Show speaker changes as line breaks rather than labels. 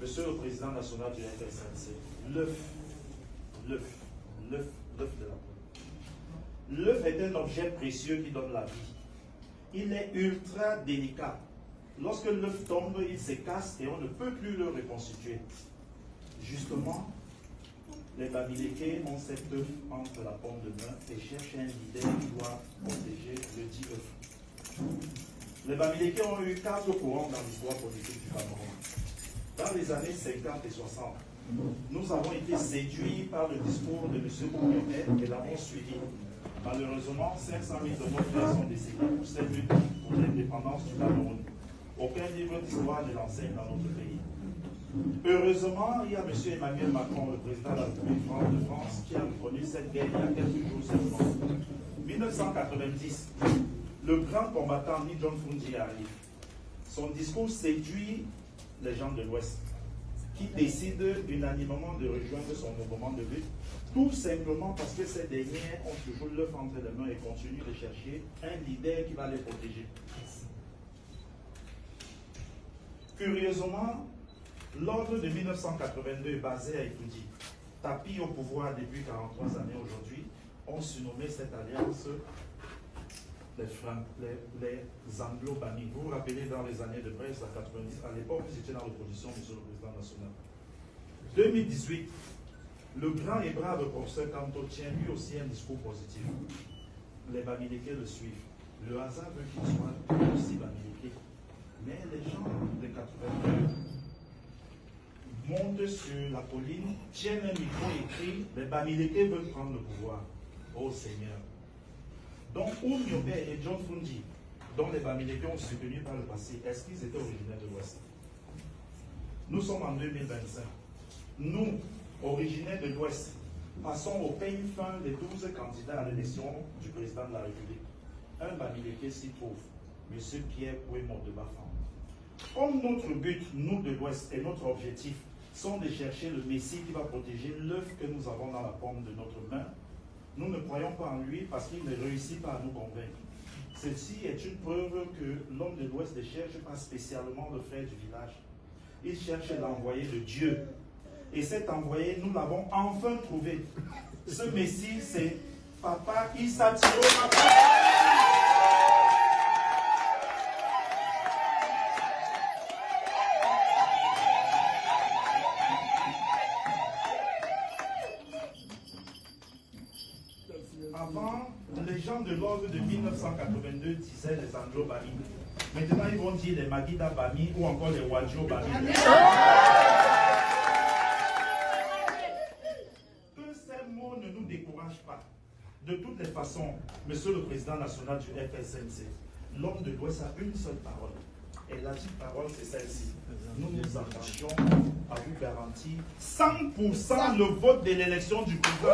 Monsieur le Président national du FSNC, l'œuf de la poule. L'œuf est un objet précieux qui donne la vie. Il est ultra délicat. Lorsque l'œuf tombe, il se casse et on ne peut plus le reconstituer. Justement, les Bamileke ont cet œuf entre la paume de main et cherchent un leader qui doit protéger le dit œuf. Les Bamileke ont eu 4 courants dans l'histoire politique du Cameroun. Dans les années 50 et 60, nous avons été séduits par le discours de M. Koumé et l'avons suivi. Malheureusement, 500 000 de nos frères sont décédés pour cette lutte pour l'indépendance du Cameroun. Aucun livre d'histoire ne l'enseigne dans notre pays. Heureusement, il y a M. Emmanuel Macron, le président de la République de France, qui a reconnu cette guerre il y a quelques jours seulement. 1990, le grand combattant Ni John Fundi arrive. Son discours séduit les gens de l'Ouest, qui décident unanimement de rejoindre son mouvement de lutte, tout simplement parce que ces derniers ont toujours l'œuf entre les mains et continuent de chercher un leader qui va les protéger. Curieusement, l'ordre de 1982 basé à Itoudi, tapis au pouvoir depuis 43 années aujourd'hui, ont surnommé cette alliance les Anglo-Bami. Vous vous rappelez dans les années de presse, à 90, à l'époque, vous étiez dans l'opposition, monsieur le Président national. 2018, le grand et brave professeur Kanto tient lui aussi un discours positif. Les Bamileke le suivent. Le hasard veut qu'il soit aussi Bamileke. Mais les gens de 82 montent sur la colline, tiennent un micro écrit, les Bamileke veulent prendre le pouvoir. Oh Seigneur. Donc, Oumiobe et John Fundi, dont les Bamileke ont soutenu par le passé, est-ce qu'ils étaient originaires de l'Ouest? Nous sommes en 2025. Nous, originaires de l'Ouest, passons au peigne fin des 12 candidats à l'élection du président de la République. Un Bamileke s'y trouve, M. Pierre Pouémo de Bafan. Comme notre but, nous de l'Ouest, et notre objectif, sont de chercher le Messie qui va protéger l'œuf que nous avons dans la paume de notre main, nous ne croyons pas en lui parce qu'il ne réussit pas à nous convaincre. Ceci est une preuve que l'homme de l'Ouest ne cherche pas spécialement le frère du village. Il cherche l'envoyé de Dieu. Et cet envoyé, nous l'avons enfin trouvé. Ce Messie, c'est Papa Issa Thio Mappa. Avant, les gens de l'ordre de 1982 disaient les Anglo-Bami. Maintenant, ils vont dire les Magida Bami ou encore les Wadjo Bami. Que ces mots ne nous découragent pas. De toutes les façons, Monsieur le Président national du FSNC, l'homme de l'Ouest a une seule parole. Et la petite parole, c'est celle-ci. Nous nous engageons à vous garantir 100% le vote de l'élection du président.